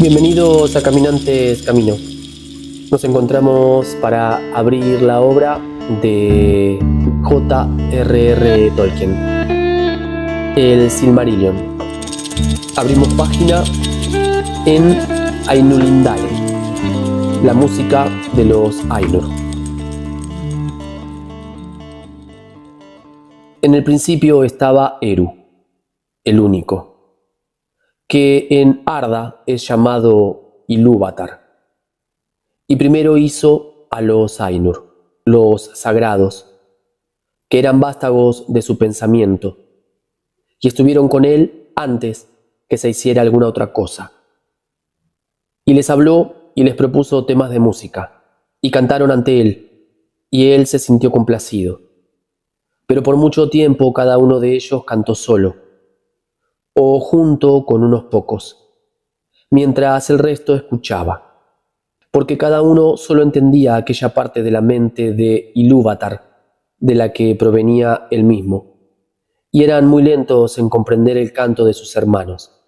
Bienvenidos a Caminantes Camino. Nos encontramos para abrir la obra de J.R.R. Tolkien, El Silmarillion. Abrimos página en Ainulindale, la música de los Ainur. En el principio estaba Eru, el único, que en Arda es llamado Ilúvatar. Y primero hizo a los Ainur, los sagrados, que eran vástagos de su pensamiento, y estuvieron con él antes que se hiciera alguna otra cosa. Y les habló y les propuso temas de música, y cantaron ante él, y él se sintió complacido. Pero por mucho tiempo cada uno de ellos cantó solo, o junto con unos pocos, mientras el resto escuchaba, porque cada uno solo entendía aquella parte de la mente de Ilúvatar de la que provenía él mismo, y eran muy lentos en comprender el canto de sus hermanos.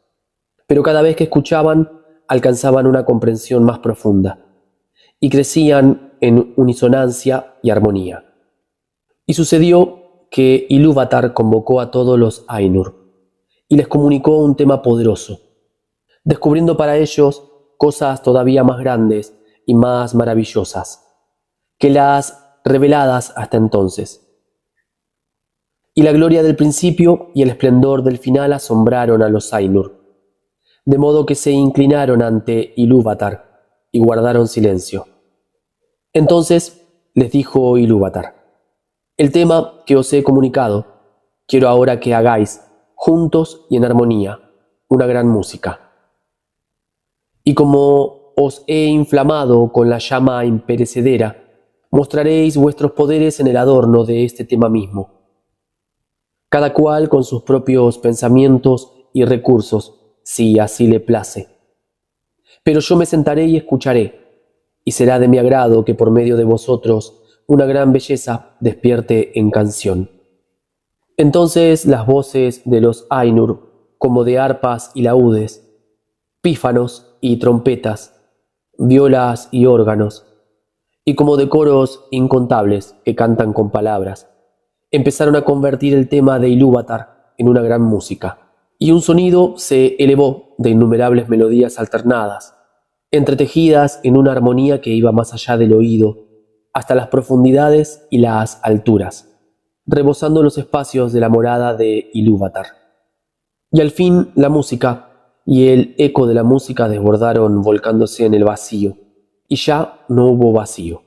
Pero cada vez que escuchaban, alcanzaban una comprensión más profunda, y crecían en unisonancia y armonía. Y sucedió que Ilúvatar convocó a todos los Ainur, y les comunicó un tema poderoso, descubriendo para ellos cosas todavía más grandes y más maravillosas que las reveladas hasta entonces. Y la gloria del principio y el esplendor del final asombraron a los Ainur, de modo que se inclinaron ante Ilúvatar y guardaron silencio. Entonces les dijo Ilúvatar: el tema que os he comunicado, quiero ahora que hagáis, juntos y en armonía, una gran música. Y como os he inflamado con la llama imperecedera, mostraréis vuestros poderes en el adorno de este tema mismo, cada cual con sus propios pensamientos y recursos, si así le place. Pero yo me sentaré y escucharé, y será de mi agrado que por medio de vosotros una gran belleza despierte en canción. Entonces las voces de los Ainur, como de arpas y laúdes, pífanos y trompetas, violas y órganos, y como de coros incontables que cantan con palabras, empezaron a convertir el tema de Ilúvatar en una gran música, y un sonido se elevó de innumerables melodías alternadas, entretejidas en una armonía que iba más allá del oído, hasta las profundidades y las alturas, rebosando los espacios de la morada de Ilúvatar. Y al fin la música y el eco de la música desbordaron volcándose en el vacío, y ya no hubo vacío.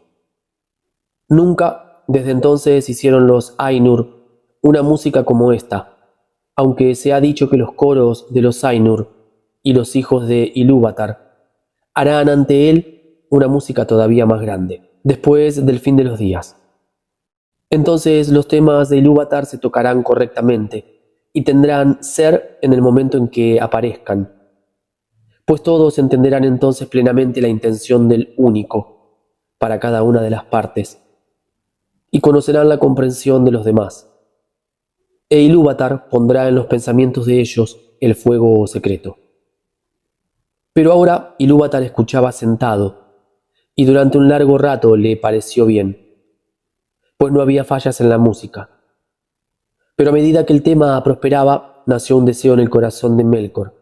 Nunca desde entonces hicieron los Ainur una música como esta, aunque se ha dicho que los coros de los Ainur y los hijos de Ilúvatar harán ante él una música todavía más grande, después del fin de los días. Entonces los temas de Ilúvatar se tocarán correctamente y tendrán ser en el momento en que aparezcan, pues todos entenderán entonces plenamente la intención del único para cada una de las partes y conocerán la comprensión de los demás. E Ilúvatar pondrá en los pensamientos de ellos el fuego secreto. Pero ahora Ilúvatar escuchaba sentado y durante un largo rato le pareció bien, pues no había fallas en la música. Pero a medida que el tema prosperaba, nació un deseo en el corazón de Melkor,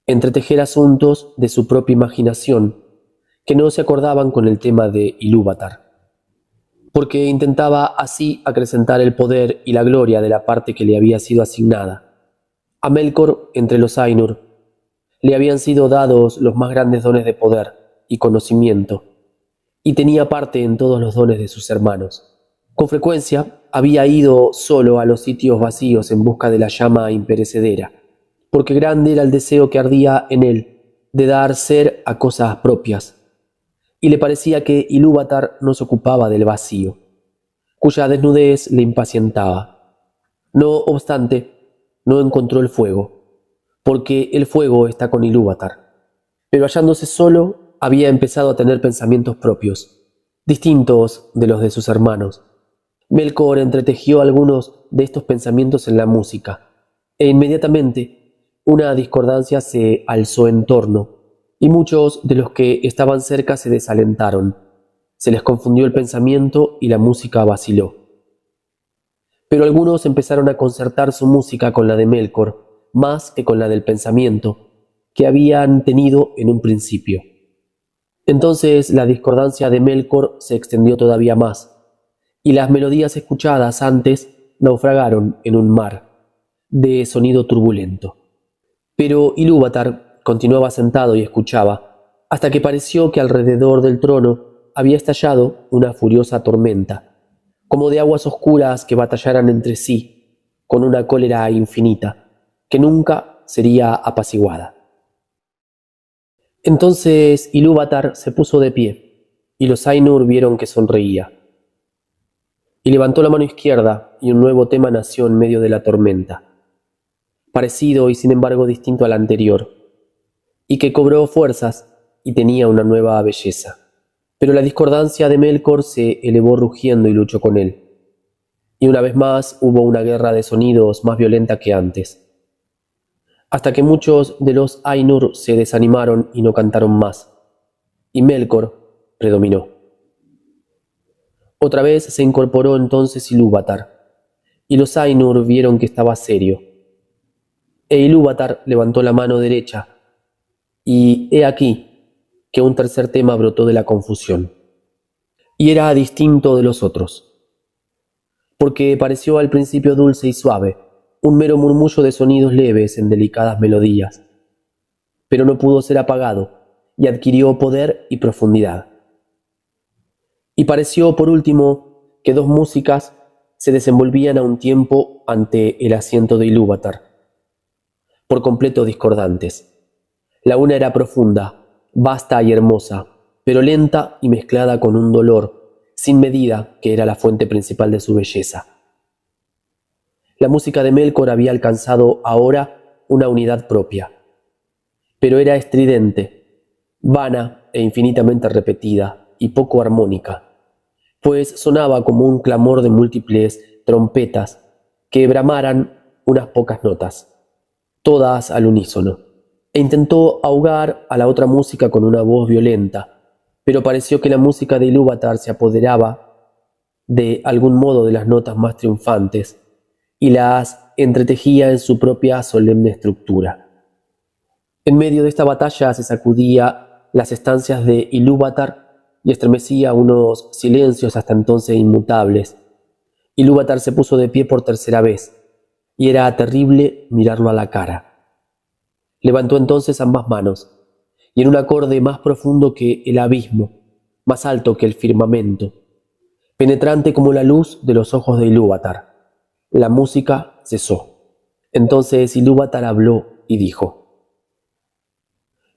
entretejer asuntos de su propia imaginación que no se acordaban con el tema de Ilúvatar, porque intentaba así acrecentar el poder y la gloria de la parte que le había sido asignada. A Melkor, entre los Ainur, le habían sido dados los más grandes dones de poder y conocimiento, y tenía parte en todos los dones de sus hermanos. Con frecuencia había ido solo a los sitios vacíos en busca de la llama imperecedera, porque grande era el deseo que ardía en él de dar ser a cosas propias, y le parecía que Ilúvatar no se ocupaba del vacío, cuya desnudez le impacientaba. No obstante, no encontró el fuego, porque el fuego está con Ilúvatar, pero hallándose solo había empezado a tener pensamientos propios, distintos de los de sus hermanos. Melkor entretejió algunos de estos pensamientos en la música, E inmediatamente una discordancia se alzó en torno, y muchos de los que estaban cerca se desalentaron. Se les confundió el pensamiento y la música vaciló. Pero algunos empezaron a concertar su música con la de Melkor, más que con la del pensamiento, que habían tenido en un principio. Entonces la discordancia de Melkor se extendió todavía más, y las melodías escuchadas antes naufragaron en un mar de sonido turbulento. Pero Ilúvatar continuaba sentado y escuchaba, hasta que pareció que alrededor del trono había estallado una furiosa tormenta, como de aguas oscuras que batallaran entre sí, con una cólera infinita, que nunca sería apaciguada. Entonces Ilúvatar se puso de pie, y los Ainur vieron que sonreía. Y levantó la mano izquierda, y un nuevo tema nació en medio de la tormenta, parecido y sin embargo distinto al anterior, y que cobró fuerzas y tenía una nueva belleza. Pero la discordancia de Melkor se elevó rugiendo y luchó con él. Y una vez más hubo una guerra de sonidos más violenta que antes, hasta que muchos de los Ainur se desanimaron y no cantaron más, y Melkor predominó. Otra vez se incorporó entonces Ilúvatar, y los Ainur vieron que estaba serio. E Ilúvatar levantó la mano derecha, y he aquí que un tercer tema brotó de la confusión, y era distinto de los otros, porque pareció al principio dulce y suave, un mero murmullo de sonidos leves en delicadas melodías, pero no pudo ser apagado, y adquirió poder y profundidad. Y pareció, por último, que dos músicas se desenvolvían a un tiempo ante el asiento de Ilúvatar, por completo discordantes. La una era profunda, vasta y hermosa, pero lenta y mezclada con un dolor sin medida que era la fuente principal de su belleza. La música de Melkor había alcanzado ahora una unidad propia, pero era estridente, vana e infinitamente repetida y poco armónica, pues sonaba como un clamor de múltiples trompetas que bramaran unas pocas notas, todas al unísono, e intentó ahogar a la otra música con una voz violenta, pero pareció que la música de Ilúvatar se apoderaba de algún modo de las notas más triunfantes y las entretejía en su propia solemne estructura. En medio de esta batalla se sacudía las estancias de Ilúvatar y estremecía unos silencios hasta entonces inmutables. Ilúvatar se puso de pie por tercera vez, y era terrible mirarlo a la cara. Levantó entonces ambas manos, y en un acorde más profundo que el abismo, más alto que el firmamento, penetrante como la luz de los ojos de Ilúvatar, la música cesó. Entonces Ilúvatar habló y dijo: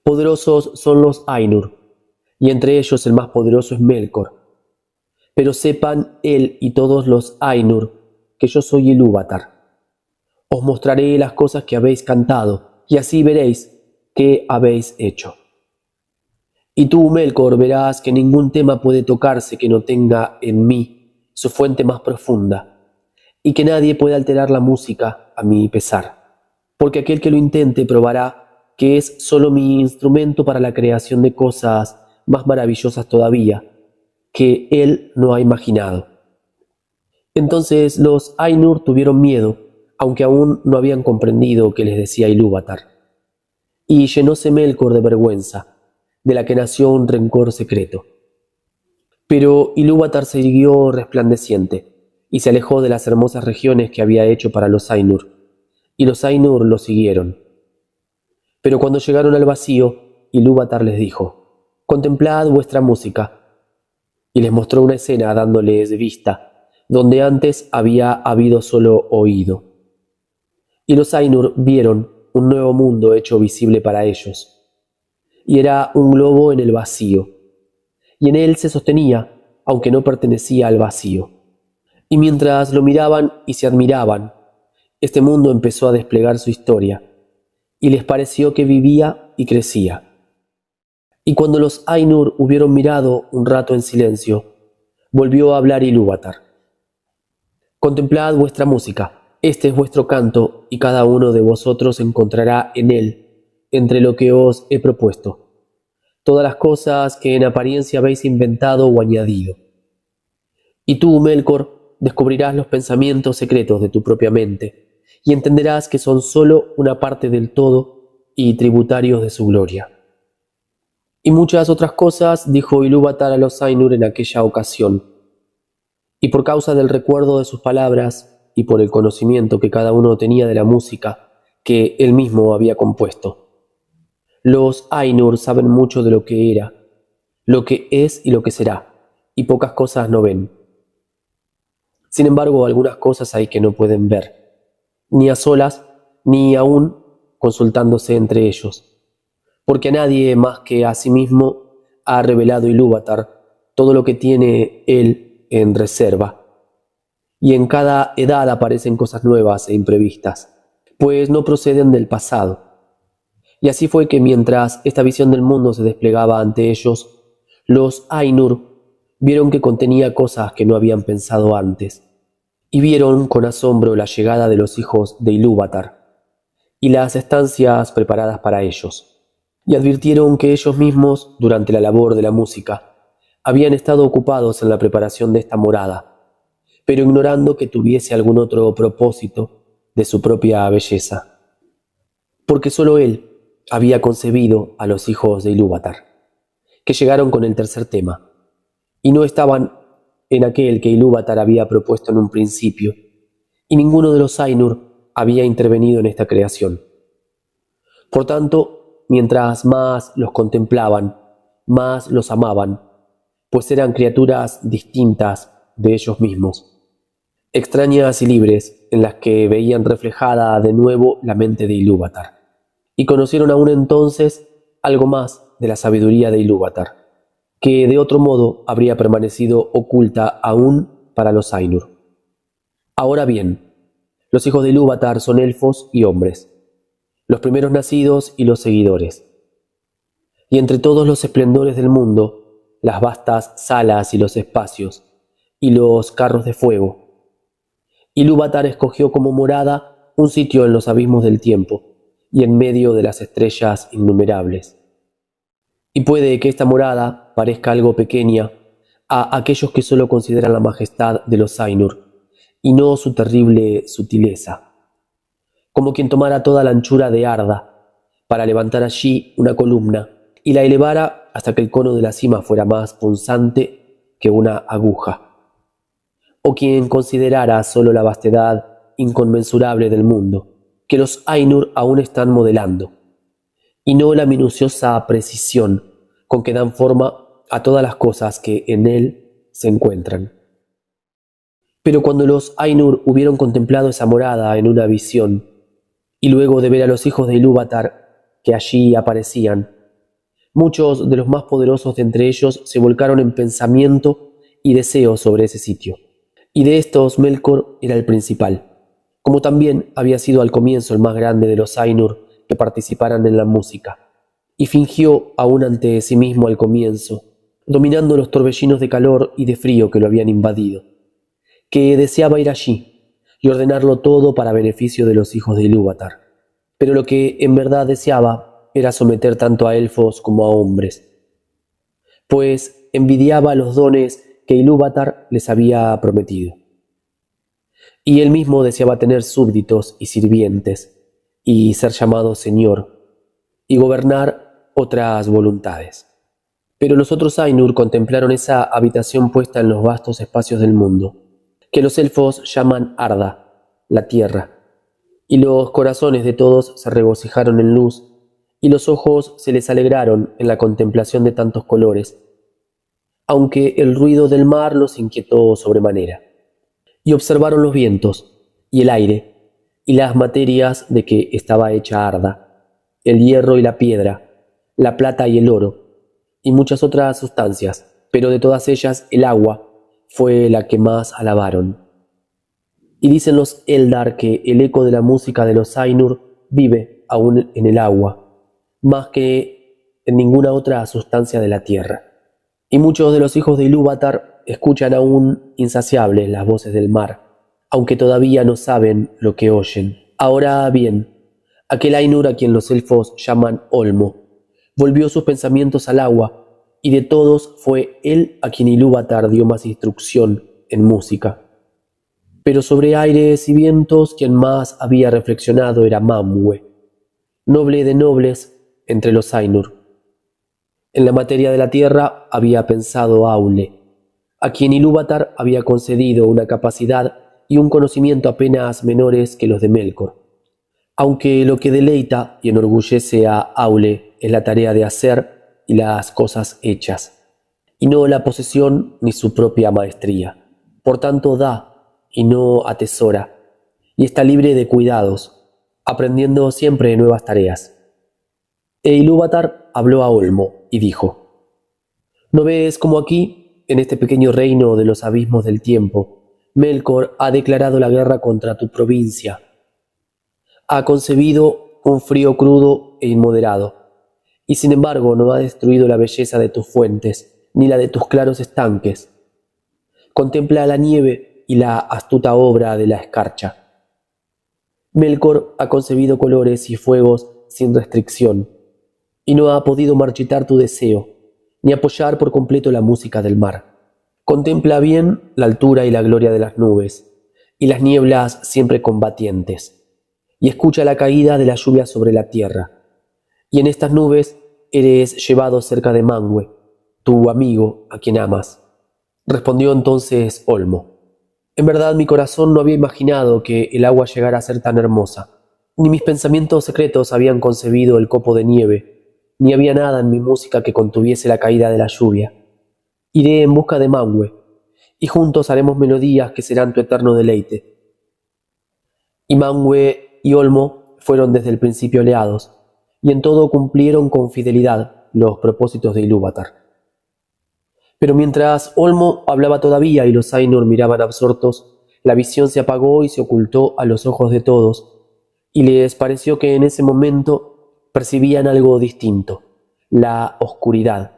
Poderosos son los Ainur, y entre ellos el más poderoso es Melkor. Pero sepan él y todos los Ainur que yo soy Ilúvatar. Os mostraré las cosas que habéis cantado, y así veréis qué habéis hecho. Y tú, Melkor, verás que ningún tema puede tocarse que no tenga en mí su fuente más profunda, y que nadie puede alterar la música a mi pesar, porque aquel que lo intente probará que es solo mi instrumento para la creación de cosas más maravillosas todavía, que él no ha imaginado. Entonces los Ainur tuvieron miedo, aunque aún no habían comprendido que les decía Ilúvatar, y llenóse Melkor de vergüenza, de la que nació un rencor secreto. Pero Ilúvatar siguió resplandeciente, y se alejó de las hermosas regiones que había hecho para los Ainur, y los Ainur lo siguieron. Pero cuando llegaron al vacío, Ilúvatar les dijo: Contemplad vuestra música, y les mostró una escena dándoles vista, donde antes había habido solo oído. Y los Ainur vieron un nuevo mundo hecho visible para ellos, y era un globo en el vacío, y en él se sostenía, aunque no pertenecía al vacío. Y mientras lo miraban y se admiraban, este mundo empezó a desplegar su historia, y les pareció que vivía y crecía. Y cuando los Ainur hubieron mirado un rato en silencio, volvió a hablar Ilúvatar: Contemplad vuestra música, Este es vuestro canto, y cada uno de vosotros encontrará en él, entre lo que os he propuesto, todas las cosas que en apariencia habéis inventado o añadido. Y tú, Melkor, descubrirás los pensamientos secretos de tu propia mente, y entenderás que son sólo una parte del todo y tributarios de su gloria. Y muchas otras cosas dijo Ilúvatar a los Ainur en aquella ocasión, y por causa del recuerdo de sus palabras y por el conocimiento que cada uno tenía de la música que él mismo había compuesto, los Ainur saben mucho de lo que era, lo que es y lo que será, y pocas cosas no ven. Sin embargo, algunas cosas hay que no pueden ver, ni a solas, ni aún consultándose entre ellos, porque a nadie más que a sí mismo ha revelado Ilúvatar todo lo que tiene él en reserva, y en cada edad aparecen cosas nuevas e imprevistas, pues no proceden del pasado. Y así fue que mientras esta visión del mundo se desplegaba ante ellos, los Ainur vieron que contenía cosas que no habían pensado antes, y vieron con asombro la llegada de los hijos de Ilúvatar y las estancias preparadas para ellos, y advirtieron que ellos mismos, durante la labor de la música, habían estado ocupados en la preparación de esta morada, pero ignorando que tuviese algún otro propósito de su propia belleza, porque sólo él había concebido a los hijos de Ilúvatar, que llegaron con el tercer tema, y no estaban en aquel que Ilúvatar había propuesto en un principio, y ninguno de los Ainur había intervenido en esta creación. Por tanto, mientras más los contemplaban, más los amaban, pues eran criaturas distintas de ellos mismos, extrañas y libres, en las que veían reflejada de nuevo la mente de Ilúvatar, y conocieron aún entonces algo más de la sabiduría de Ilúvatar, que de otro modo habría permanecido oculta aún para los Ainur. Ahora bien, los hijos de Ilúvatar son elfos y hombres, los primeros nacidos y los seguidores. Y entre todos los esplendores del mundo, las vastas salas y los espacios, y los carros de fuego, Ilúvatar escogió como morada un sitio en los abismos del tiempo y en medio de las estrellas innumerables. Y puede que esta morada parezca algo pequeña a aquellos que solo consideran la majestad de los Ainur y no su terrible sutileza, como quien tomara toda la anchura de Arda para levantar allí una columna y la elevara hasta que el cono de la cima fuera más punzante que una aguja, o quien considerara solo la vastedad inconmensurable del mundo, que los Ainur aún están modelando, y no la minuciosa precisión con que dan forma a todas las cosas que en él se encuentran. Pero cuando los Ainur hubieron contemplado esa morada en una visión, y luego de ver a los hijos de Ilúvatar que allí aparecían, muchos de los más poderosos de entre ellos se volcaron en pensamiento y deseo sobre ese sitio. Y de estos Melkor era el principal, como también había sido al comienzo el más grande de los Ainur que participaran en la música, y fingió aún ante sí mismo al comienzo, dominando los torbellinos de calor y de frío que lo habían invadido, que deseaba ir allí y ordenarlo todo para beneficio de los hijos de Ilúvatar, pero lo que en verdad deseaba era someter tanto a elfos como a hombres, pues envidiaba los dones que Ilúvatar les había prometido. Y él mismo deseaba tener súbditos y sirvientes, y ser llamado Señor, y gobernar otras voluntades. Pero los otros Ainur contemplaron esa habitación puesta en los vastos espacios del mundo, que los elfos llaman Arda, la tierra, y los corazones de todos se regocijaron en luz, y los ojos se les alegraron en la contemplación de tantos colores, aunque el ruido del mar los inquietó sobremanera. Y observaron los vientos, y el aire, y las materias de que estaba hecha Arda, el hierro y la piedra, la plata y el oro, y muchas otras sustancias, pero de todas ellas el agua fue la que más alabaron. Y dicen los Eldar que el eco de la música de los Ainur vive aún en el agua, más que en ninguna otra sustancia de la tierra. Y muchos de los hijos de Ilúvatar escuchan aún insaciables las voces del mar, aunque todavía no saben lo que oyen. Ahora bien, aquel Ainur a quien los elfos llaman Olmo, volvió sus pensamientos al agua, y de todos fue él a quien Ilúvatar dio más instrucción en música. Pero sobre aires y vientos quien más había reflexionado era Manwë, noble de nobles entre los Ainur. En la materia de la tierra había pensado Aule, a quien Ilúvatar había concedido una capacidad y un conocimiento apenas menores que los de Melkor. Aunque lo que deleita y enorgullece a Aule es la tarea de hacer y las cosas hechas, y no la posesión ni su propia maestría. Por tanto da y no atesora, y está libre de cuidados, aprendiendo siempre nuevas tareas. E Ilúvatar habló a Olmo y dijo: ¿No ves cómo aquí, en este pequeño reino de los abismos del tiempo, Melkor ha declarado la guerra contra tu provincia? Ha concebido un frío crudo e inmoderado, y sin embargo no ha destruido la belleza de tus fuentes, ni la de tus claros estanques. Contempla la nieve y la astuta obra de la escarcha. Melkor ha concebido colores y fuegos sin restricción, y no ha podido marchitar tu deseo, ni apoyar por completo la música del mar. Contempla bien la altura y la gloria de las nubes, y las nieblas siempre combatientes, y escucha la caída de la lluvia sobre la tierra. Y en estas nubes eres llevado cerca de Manwë, tu amigo a quien amas. Respondió entonces Olmo: en verdad mi corazón no había imaginado que el agua llegara a ser tan hermosa, ni mis pensamientos secretos habían concebido el copo de nieve, ni había nada en mi música que contuviese la caída de la lluvia. Iré en busca de Manwë, y juntos haremos melodías que serán tu eterno deleite. Y Manwë y Olmo fueron desde el principio aliados, y en todo cumplieron con fidelidad los propósitos de Ilúvatar. Pero mientras Olmo hablaba todavía y los Ainur miraban absortos, la visión se apagó y se ocultó a los ojos de todos, y les pareció que en ese momento percibían algo distinto, la oscuridad,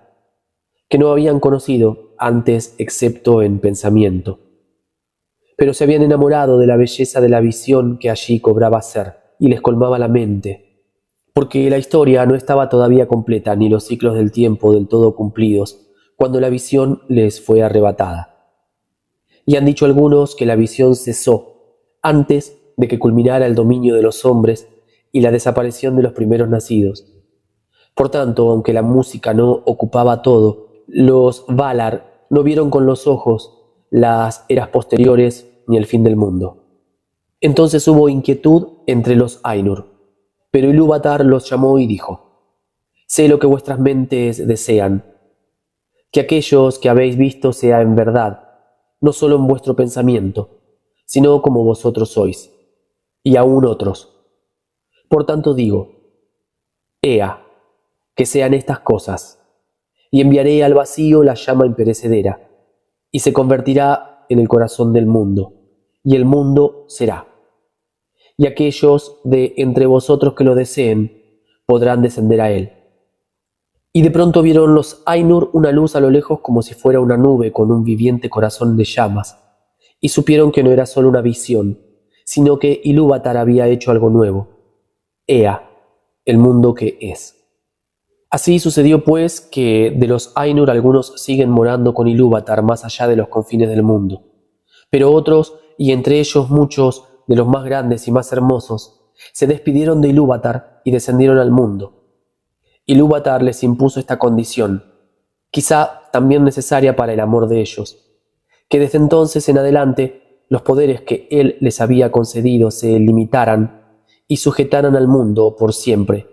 que no habían conocido antes excepto en pensamiento. Pero se habían enamorado de la belleza de la visión que allí cobraba ser, y les colmaba la mente, porque la historia no estaba todavía completa ni los ciclos del tiempo del todo cumplidos, cuando la visión les fue arrebatada. Y han dicho algunos que la visión cesó antes de que culminara el dominio de los hombres y la desaparición de los primeros nacidos. Por tanto, aunque la música no ocupaba todo, los Valar no vieron con los ojos las eras posteriores ni el fin del mundo. Entonces hubo inquietud entre los Ainur, pero Ilúvatar los llamó y dijo: sé lo que vuestras mentes desean, que aquellos que habéis visto sea en verdad, no solo en vuestro pensamiento, sino como vosotros sois, y aún otros. Por tanto digo: ea, que sean estas cosas, y enviaré al vacío la llama imperecedera, y se convertirá en el corazón del mundo, y el mundo será. Y aquellos de entre vosotros que lo deseen podrán descender a él. Y de pronto vieron los Ainur una luz a lo lejos como si fuera una nube con un viviente corazón de llamas, y supieron que no era solo una visión, sino que Ilúvatar había hecho algo nuevo. Ea, el mundo que es. Así sucedió pues que de los Ainur algunos siguen morando con Ilúvatar más allá de los confines del mundo, pero otros, y entre ellos muchos de los más grandes y más hermosos, se despidieron de Ilúvatar y descendieron al mundo. Ilúvatar les impuso esta condición, quizá también necesaria para el amor de ellos, que desde entonces en adelante los poderes que él les había concedido se limitaran y sujetaran al mundo por siempre,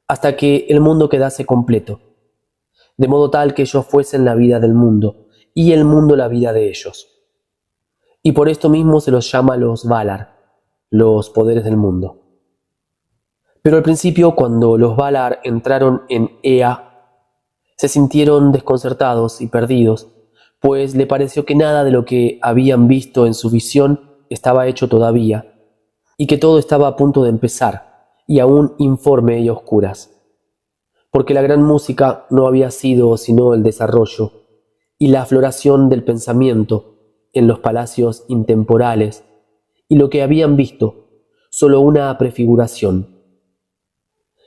hasta que el mundo quedase completo, de modo tal que ellos fuesen la vida del mundo y el mundo la vida de ellos. Y por esto mismo se los llama los Valar, los poderes del mundo. Pero al principio, cuando los Valar entraron en Ea, se sintieron desconcertados y perdidos, pues le pareció que nada de lo que habían visto en su visión estaba hecho todavía, y que todo estaba a punto de empezar, y aún informe y a oscuras, porque la gran música no había sido sino el desarrollo y la floración del pensamiento en los palacios intemporales y lo que habían visto, solo una prefiguración.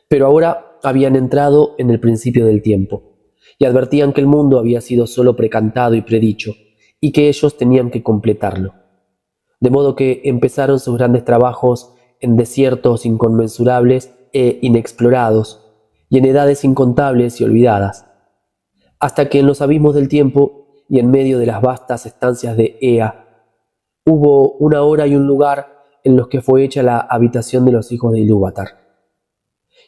Pero ahora habían entrado en el principio del tiempo, y advertían que el mundo había sido solo precantado y predicho, y que ellos tenían que completarlo. De modo que empezaron sus grandes trabajos en desiertos inconmensurables e inexplorados, y en edades incontables y olvidadas, hasta que en los abismos del tiempo y en medio de las vastas estancias de Ea, hubo una hora y un lugar en los que fue hecha la habitación de los hijos de Ilúvatar.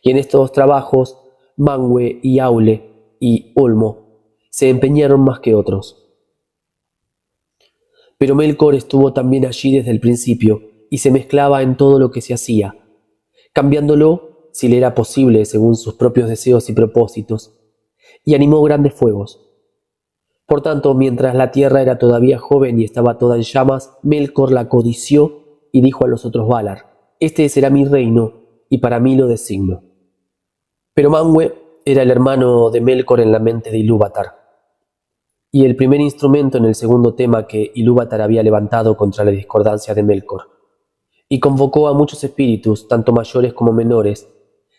Y en estos trabajos, Manwë y Aule y Olmo se empeñaron más que otros. Pero Melkor estuvo también allí desde el principio y se mezclaba en todo lo que se hacía, cambiándolo, si le era posible, según sus propios deseos y propósitos, y animó grandes fuegos. Por tanto, mientras la tierra era todavía joven y estaba toda en llamas, Melkor la codició y dijo a los otros Valar: «Este será mi reino, y para mí lo designo». Pero Manwë era el hermano de Melkor en la mente de Ilúvatar, y el primer instrumento en el segundo tema que Ilúvatar había levantado contra la discordancia de Melkor, y convocó a muchos espíritus, tanto mayores como menores,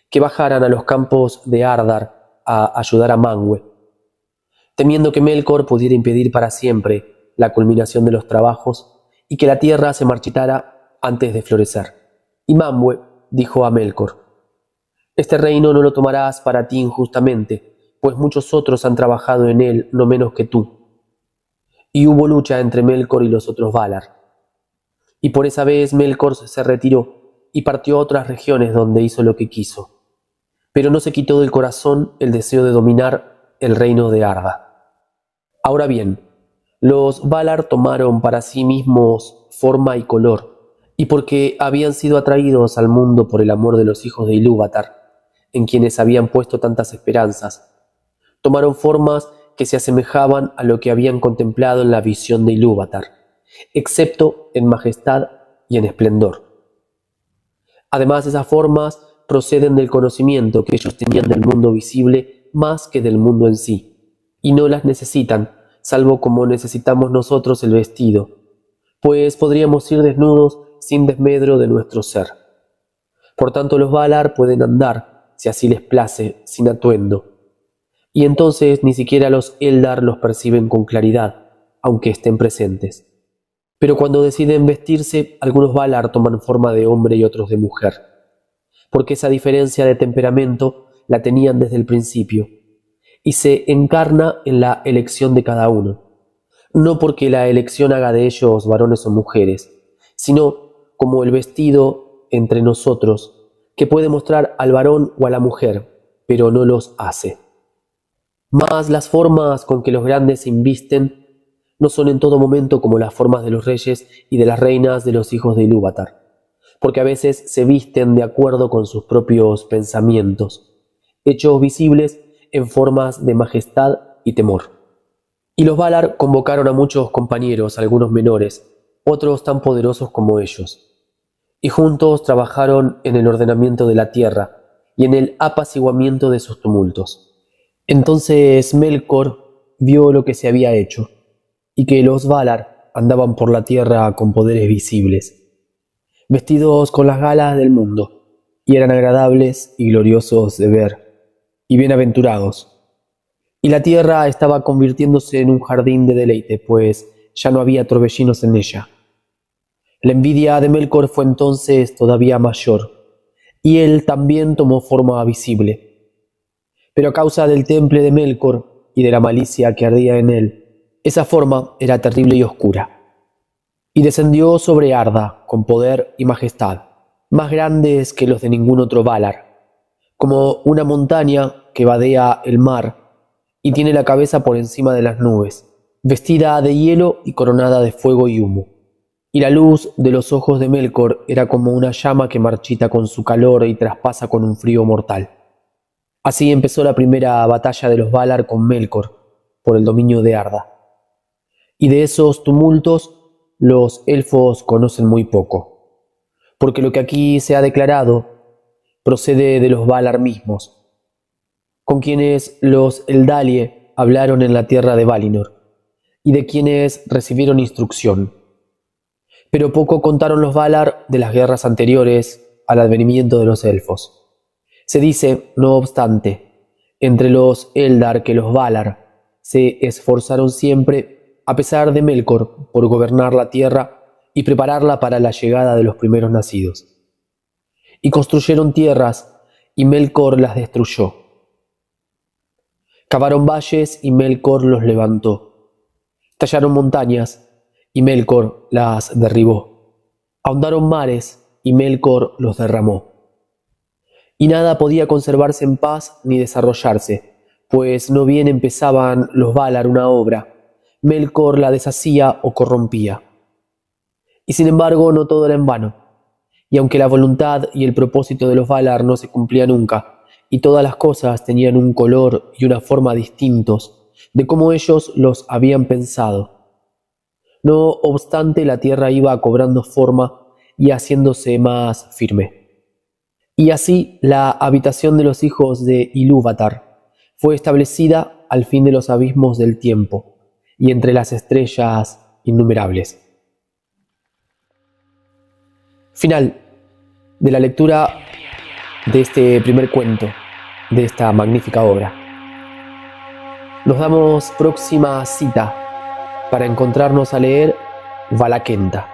que bajaran a los campos de Ardar a ayudar a Manwë, temiendo que Melkor pudiera impedir para siempre la culminación de los trabajos y que la tierra se marchitara antes de florecer. Y Manwë dijo a Melkor: «Este reino no lo tomarás para ti injustamente, pues muchos otros han trabajado en él no menos que tú». Y hubo lucha entre Melkor y los otros Valar. Y por esa vez Melkor se retiró y partió a otras regiones donde hizo lo que quiso. Pero no se quitó del corazón el deseo de dominar el reino de Arda. Ahora bien, los Valar tomaron para sí mismos forma y color, y porque habían sido atraídos al mundo por el amor de los hijos de Ilúvatar, en quienes habían puesto tantas esperanzas, tomaron formas que se asemejaban a lo que habían contemplado en la visión de Ilúvatar, excepto en majestad y en esplendor. Además, esas formas proceden del conocimiento que ellos tenían del mundo visible más que del mundo en sí, y no las necesitan, salvo como necesitamos nosotros el vestido, pues podríamos ir desnudos sin desmedro de nuestro ser. Por tanto, los Valar pueden andar, si así les place, sin atuendo, y entonces ni siquiera los Eldar los perciben con claridad, aunque estén presentes. Pero cuando deciden vestirse, algunos Valar toman forma de hombre y otros de mujer, porque esa diferencia de temperamento la tenían desde el principio, y se encarna en la elección de cada uno, no porque la elección haga de ellos varones o mujeres, sino como el vestido entre nosotros, que puede mostrar al varón o a la mujer, pero no los hace. Mas las formas con que los grandes se invisten no son en todo momento como las formas de los reyes y de las reinas de los hijos de Ilúvatar, porque a veces se visten de acuerdo con sus propios pensamientos, hechos visibles en formas de majestad y temor. Y los Valar convocaron a muchos compañeros, algunos menores, otros tan poderosos como ellos, y juntos trabajaron en el ordenamiento de la tierra y en el apaciguamiento de sus tumultos. Entonces Melkor vio lo que se había hecho, y que los Valar andaban por la tierra con poderes visibles, vestidos con las galas del mundo, y eran agradables y gloriosos de ver, y bienaventurados. Y la tierra estaba convirtiéndose en un jardín de deleite, pues ya no había torbellinos en ella. La envidia de Melkor fue entonces todavía mayor, y él también tomó forma visible. Pero a causa del temple de Melkor y de la malicia que ardía en él, esa forma era terrible y oscura. Y descendió sobre Arda con poder y majestad, más grandes que los de ningún otro Valar, como una montaña que vadea el mar y tiene la cabeza por encima de las nubes, vestida de hielo y coronada de fuego y humo. Y la luz de los ojos de Melkor era como una llama que marchita con su calor y traspasa con un frío mortal. Así empezó la primera batalla de los Valar con Melkor por el dominio de Arda. Y de esos tumultos los elfos conocen muy poco, porque lo que aquí se ha declarado procede de los Valar mismos, con quienes los Eldalie hablaron en la tierra de Valinor, y de quienes recibieron instrucción. Pero poco contaron los Valar de las guerras anteriores al advenimiento de los elfos. Se dice, no obstante, entre los Eldar que los Valar se esforzaron siempre, a pesar de Melkor, por gobernar la tierra y prepararla para la llegada de los primeros nacidos. Y construyeron tierras, y Melkor las destruyó. Cavaron valles, y Melkor los levantó. Tallaron montañas, y Melkor las derribó. Ahondaron mares, y Melkor los derramó. Y nada podía conservarse en paz ni desarrollarse, pues no bien empezaban los Valar una obra, Melkor la deshacía o corrompía. Y sin embargo no todo era en vano, y aunque la voluntad y el propósito de los Valar no se cumplía nunca, y todas las cosas tenían un color y una forma distintos de cómo ellos los habían pensado, no obstante la tierra iba cobrando forma y haciéndose más firme. Y así la habitación de los hijos de Ilúvatar fue establecida al fin de los abismos del tiempo y entre las estrellas innumerables. Final de la lectura de este primer cuento, de esta magnífica obra. Nos damos próxima cita para encontrarnos a leer Valakenta.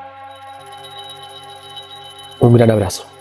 Un gran abrazo.